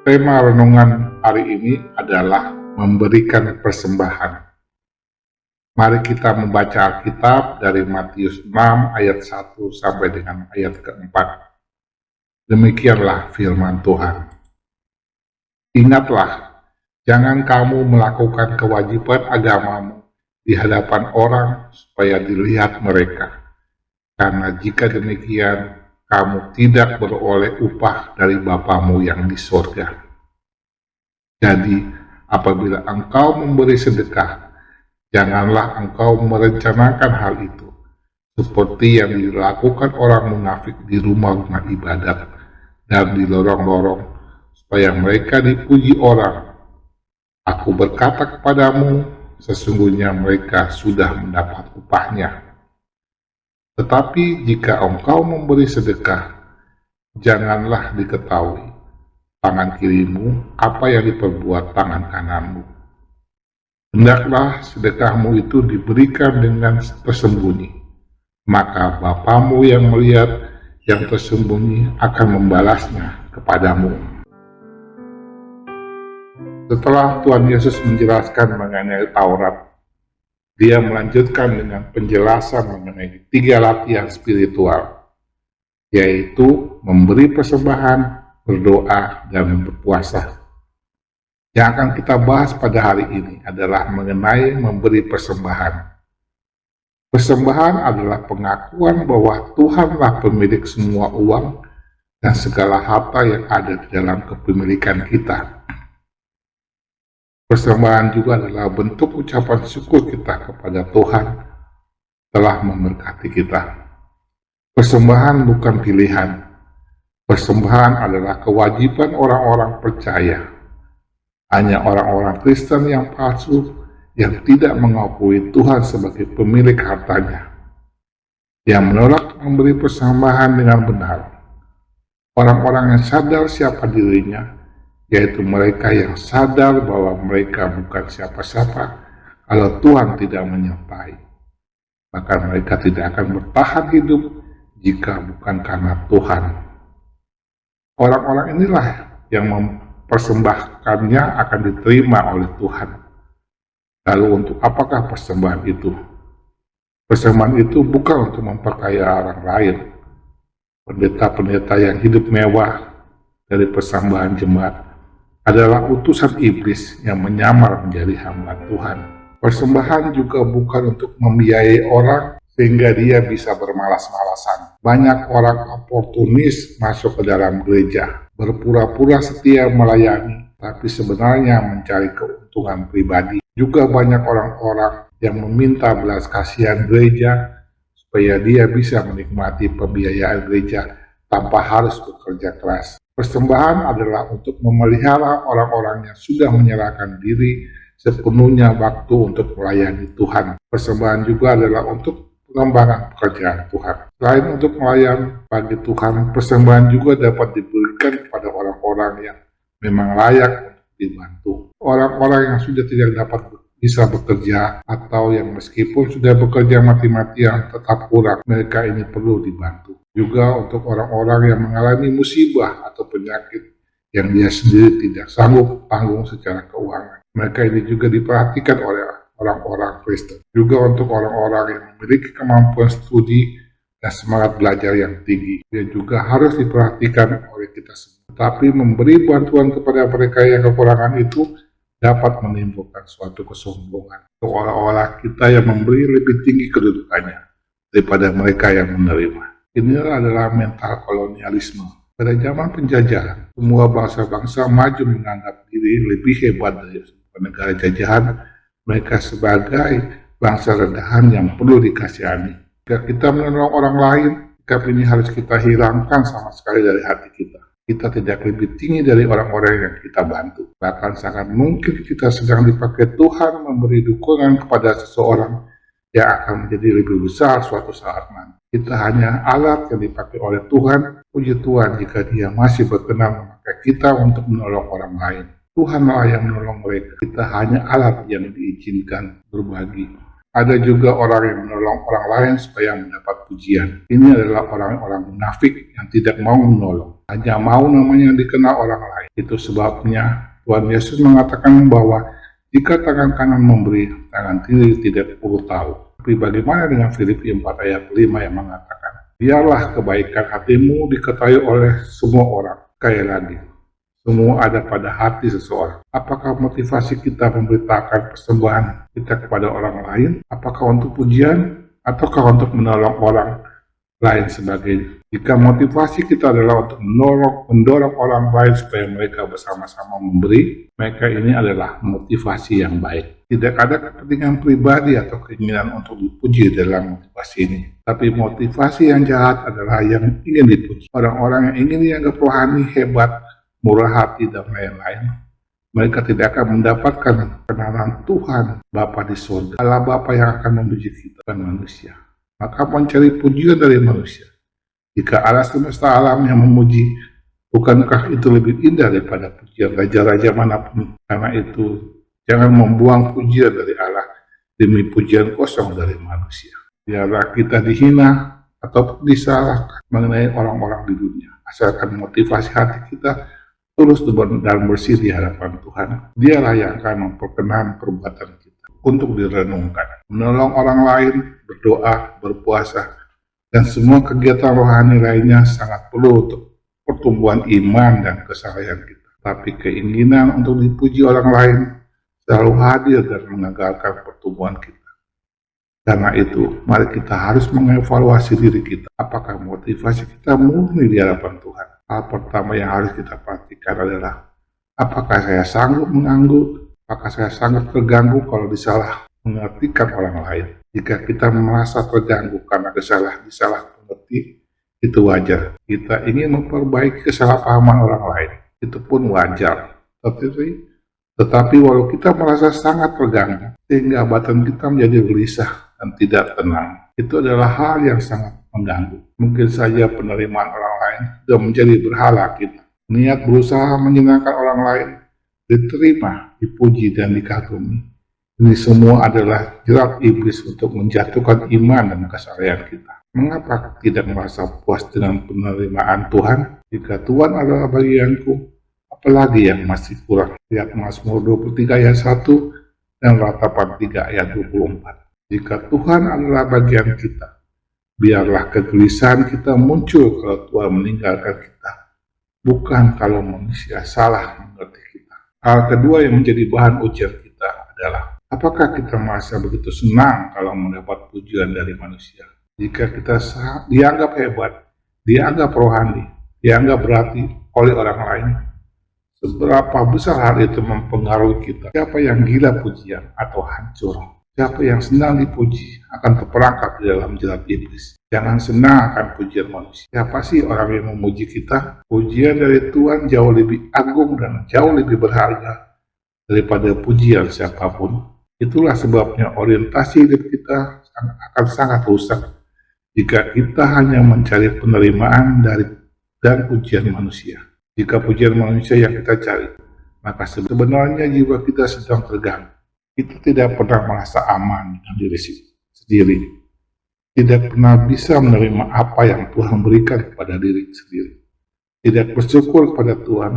Tema renungan hari ini adalah memberikan persembahan. Mari kita membaca Alkitab dari Matius 6 ayat 1 sampai dengan ayat keempat. Demikianlah firman Tuhan. Ingatlah, jangan kamu melakukan kewajiban agamamu di hadapan orang supaya dilihat mereka. Karena jika demikian, kamu tidak beroleh upah dari Bapamu yang di sorga. Jadi, apabila engkau memberi sedekah, janganlah engkau merencanakan hal itu, seperti yang dilakukan orang munafik di rumah-rumah ibadat dan di lorong-lorong, supaya mereka dipuji orang. Aku berkata kepadamu, sesungguhnya mereka sudah mendapat upahnya. Tetapi jika engkau memberi sedekah, janganlah diketahui tangan kirimu apa yang diperbuat tangan kananmu. Hendaklah sedekahmu itu diberikan dengan tersembunyi, maka Bapamu yang melihat yang tersembunyi akan membalasnya kepadamu. Setelah Tuhan Yesus menjelaskan mengenai Taurat, Dia melanjutkan dengan penjelasan mengenai 3 latihan spiritual, yaitu memberi persembahan, berdoa, dan berpuasa. Yang akan kita bahas pada hari ini adalah mengenai memberi persembahan. Persembahan adalah pengakuan bahwa Tuhanlah pemilik semua uang dan segala harta yang ada di dalam kepemilikan kita. Persembahan juga adalah bentuk ucapan syukur kita kepada Tuhan telah memberkati kita. Persembahan bukan pilihan. Persembahan adalah kewajiban orang-orang percaya. Hanya orang-orang Kristen yang palsu yang tidak mengakui Tuhan sebagai pemilik hartanya, yang menolak memberi persembahan dengan benar. Orang-orang yang sadar siapa dirinya, yaitu mereka yang sadar bahwa mereka bukan siapa-siapa kalau Tuhan tidak menyertai. Maka mereka tidak akan bertahan hidup jika bukan karena Tuhan. Orang-orang inilah yang mempersembahkannya akan diterima oleh Tuhan. Lalu untuk apakah persembahan itu? Persembahan itu bukan untuk memperkaya orang lain. Pendeta-pendeta yang hidup mewah dari persembahan jemaat adalah utusan iblis yang menyamar menjadi hamba Tuhan. Persembahan juga bukan untuk membiayai orang sehingga dia bisa bermalas-malasan. Banyak orang oportunis masuk ke dalam gereja, berpura-pura setia melayani, tapi sebenarnya mencari keuntungan pribadi. Juga banyak orang-orang yang meminta belas kasihan gereja supaya dia bisa menikmati pembiayaan gereja tanpa harus bekerja keras. Persembahan adalah untuk memelihara orang-orang yang sudah menyerahkan diri sepenuhnya waktu untuk melayani Tuhan. Persembahan juga adalah untuk pengembangan pekerjaan Tuhan. Selain untuk melayani bagi Tuhan, persembahan juga dapat diberikan kepada orang-orang yang memang layak untuk dibantu. Orang-orang yang sudah tidak dapat bisa bekerja atau yang meskipun sudah bekerja mati-matian tetap kurang, mereka ini perlu dibantu. Juga untuk orang-orang yang mengalami musibah atau penyakit yang dia sendiri tidak sanggup tanggung secara keuangan. Mereka ini juga diperhatikan oleh orang-orang Kristen. Juga untuk orang-orang yang memiliki kemampuan studi dan semangat belajar yang tinggi. Dia juga harus diperhatikan oleh kita semua. Tapi memberi bantuan kepada mereka yang kekurangan itu dapat menimbulkan suatu kesombongan. Seolah-olah kita yang memberi lebih tinggi kedudukannya daripada mereka yang menerima. Ini adalah mental kolonialisme. Pada zaman penjajahan, semua bangsa-bangsa maju menganggap diri lebih hebat dari negara jajahan. Mereka sebagai bangsa rendahan yang perlu dikasihani. Jika kita menolong orang lain, sikap ini harus kita hilangkan sama sekali dari hati kita. Kita tidak lebih tinggi dari orang-orang yang kita bantu. Bahkan sangat mungkin kita sedang dipakai Tuhan memberi dukungan kepada seseorang yang akan menjadi lebih besar suatu saat nanti. Kita hanya alat yang dipakai oleh Tuhan. Puji Tuhan jika Dia masih berkenan memakai kita untuk menolong orang lain. Tuhanlah yang menolong mereka. Kita hanya alat yang diizinkan berbagi. Ada juga orang yang menolong orang lain supaya mendapat pujian. Ini adalah orang-orang munafik yang tidak mau menolong. hanya mau namanya dikenal orang lain. Itu sebabnya Tuhan Yesus mengatakan bahwa jika tangan kanan memberi, tangan kiri tidak perlu tahu. Tapi bagaimana dengan Filipi 4 ayat 5 yang mengatakan, biarlah kebaikan hatimu diketahui oleh semua orang. Sekali lagi, semua ada pada hati seseorang. Apakah motivasi kita memberitakan persembahan kita kepada orang lain? Apakah untuk pujian? Ataukah untuk menolong orang lain sebagainya? Jika motivasi kita adalah untuk mendorong orang lain supaya mereka bersama-sama memberi, maka ini adalah motivasi yang baik. Tidak ada kepentingan pribadi atau keinginan untuk dipuji dalam motivasi ini. Tapi motivasi yang jahat adalah yang ingin dipuji. Orang-orang yang ingin dianggap rohani, hebat, murah hati, dan lain-lain. Mereka tidak akan mendapatkan kenalan Tuhan Bapa di surga. Allah Bapa yang akan memuji kita, bukan manusia. Maka mencari pujian dari manusia. Jika Allah semesta alam yang memuji, bukankah itu lebih indah daripada pujian raja-raja manapun? Karena itu, jangan membuang pujian dari Allah demi pujian kosong dari manusia. Biarlah kita dihina ataupun disalahkan mengenai orang-orang di dunia. Asalkan motivasi hati kita tulus dan bersih di hadapan Tuhan. Dialah yang akan memperkenan perbuatan kita untuk direnungkan. Menolong orang lain, berdoa, berpuasa, dan semua kegiatan rohani lainnya sangat perlu untuk pertumbuhan iman dan kesalahan kita. Tapi keinginan untuk dipuji orang lain selalu hadir dan mengagalkan pertumbuhan kita. Karena itu, mari kita harus mengevaluasi diri kita. Apakah motivasi kita murni di hadapan Tuhan? Hal pertama yang harus kita perhatikan adalah, apakah saya sanggup mengganggu? Apakah saya sanggup terganggu kalau disalah mengertikan orang lain? Jika kita merasa terganggu karena disalah mengerti, itu wajar. Kita ingin memperbaiki kesalahpahaman orang lain, itu pun wajar. Tetapi walau kita merasa sangat terganggu, sehingga batin kita menjadi gelisah dan tidak tenang, itu adalah hal yang sangat mengganggu. Mungkin saja penerimaan orang lain sudah menjadi berhala kita. Niat berusaha menyenangkan orang lain, diterima, dipuji, dan dikagumi. Ini semua adalah jerat iblis untuk menjatuhkan iman dan kesalehan kita. Mengapa tidak merasa puas dengan penerimaan Tuhan? Jika Tuhan adalah bagianku, apalagi yang masih kurang? Lihat Mazmur 23 ayat 1 dan Ratapan 3 ayat 24. Jika Tuhan adalah bagian kita, biarlah kegelisahan kita muncul kalau Tuhan meninggalkan kita, bukan kalau manusia salah mengerti kita. Hal kedua yang menjadi bahan ujian kita adalah, apakah kita merasa begitu senang kalau mendapat pujian dari manusia? Jika kita dianggap hebat, dianggap rohani, dianggap berarti oleh orang lain, seberapa besar hal itu mempengaruhi kita? Siapa yang gila pujian atau hancur? Siapa yang senang dipuji akan terperangkap di dalam jerat iblis. Jangan senang akan pujian manusia. Siapa sih orang yang memuji kita? Pujian dari Tuhan jauh lebih agung dan jauh lebih berharga daripada pujian siapapun. Itulah sebabnya orientasi hidup kita akan sangat rusak jika kita hanya mencari penerimaan dan pujian manusia. Jika pujian manusia yang kita cari, maka sebenarnya jiwa kita sedang terganggu. Kita tidak pernah merasa aman dengan diri sendiri. Tidak pernah bisa menerima apa yang Tuhan berikan kepada diri sendiri. Tidak bersyukur kepada Tuhan,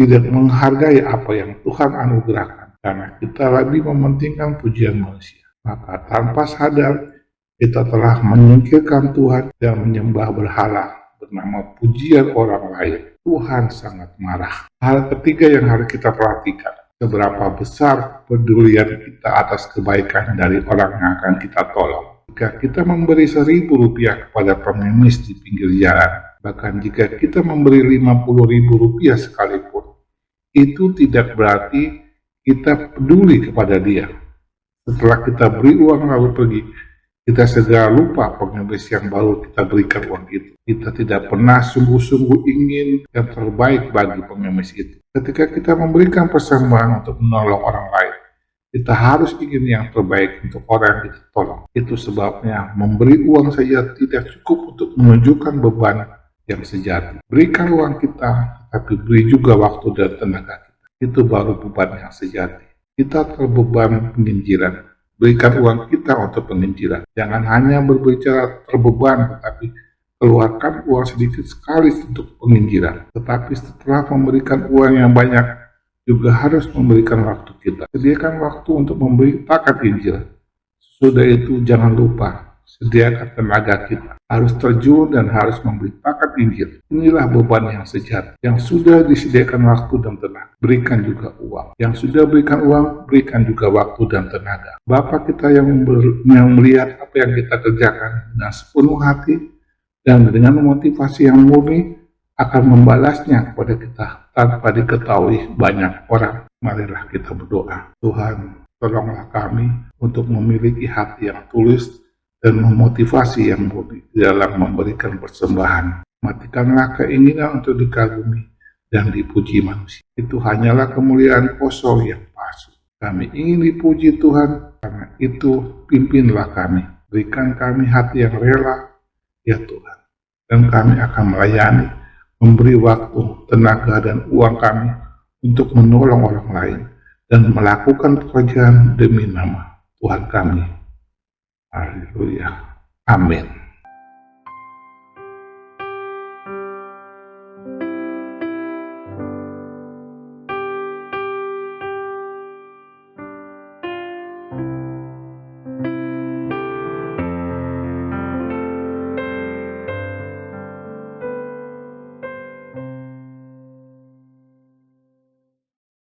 tidak menghargai apa yang Tuhan anugerahkan. Karena kita lebih mementingkan pujian manusia. Maka tanpa sadar, kita telah menyingkirkan Tuhan dan menyembah berhala bernama pujian orang lain. Tuhan sangat marah. Hal ketiga yang harus kita perhatikan, seberapa besar pedulian kita atas kebaikan dari orang yang akan kita tolong. Jika kita memberi Rp1.000 kepada pengemis di pinggir jalan, bahkan jika kita memberi Rp50.000 sekalipun, itu tidak berarti kita peduli kepada dia. Setelah kita beri uang lalu pergi, kita segera lupa pengemis yang baru kita berikan uang itu. Kita tidak pernah sungguh-sungguh ingin yang terbaik bagi pengemis itu. Ketika kita memberikan persembahan untuk menolong orang lain, kita harus ingin yang terbaik untuk orang yang kita tolong. Itu sebabnya memberi uang saja tidak cukup untuk menunjukkan beban yang sejati. Berikan uang kita, tapi beri juga waktu dan tenaga kita. Itu baru beban yang sejati. Kita terbeban penginjilan. Berikan uang kita untuk penginjilan. Jangan hanya berbicara terbeban, tetapi keluarkan uang sedikit sekali untuk penginjilan. Tetapi setelah memberikan uang yang banyak, juga harus memberikan waktu kita. Sediakan waktu untuk memberitakan Injil. Sudah itu jangan lupa, sediakan tenaga kita. Harus terjun dan harus memberitakan Injil. Inilah beban yang sejati. Yang sudah disediakan waktu dan tenaga, berikan juga uang. Yang sudah berikan uang, berikan juga waktu dan tenaga. Bapa kita yang melihat apa yang kita kerjakan dengan sepenuh hati dan dengan motivasi yang murni, akan membalasnya kepada kita tanpa diketahui banyak orang. Marilah kita berdoa. Tuhan, tolonglah kami untuk memiliki hati yang tulus dan memotivasi yang murni dalam memberikan persembahan. Matikanlah keinginan untuk dikagumi dan dipuji manusia. Itu hanyalah kemuliaan kosong yang palsu. Kami ingin dipuji Tuhan, karena itu pimpinlah kami. Berikan kami hati yang rela, ya Tuhan. Dan kami akan melayani, memberi waktu, tenaga, dan uang kami untuk menolong orang lain dan melakukan pekerjaan demi nama Tuhan kami. Haleluya. Amin.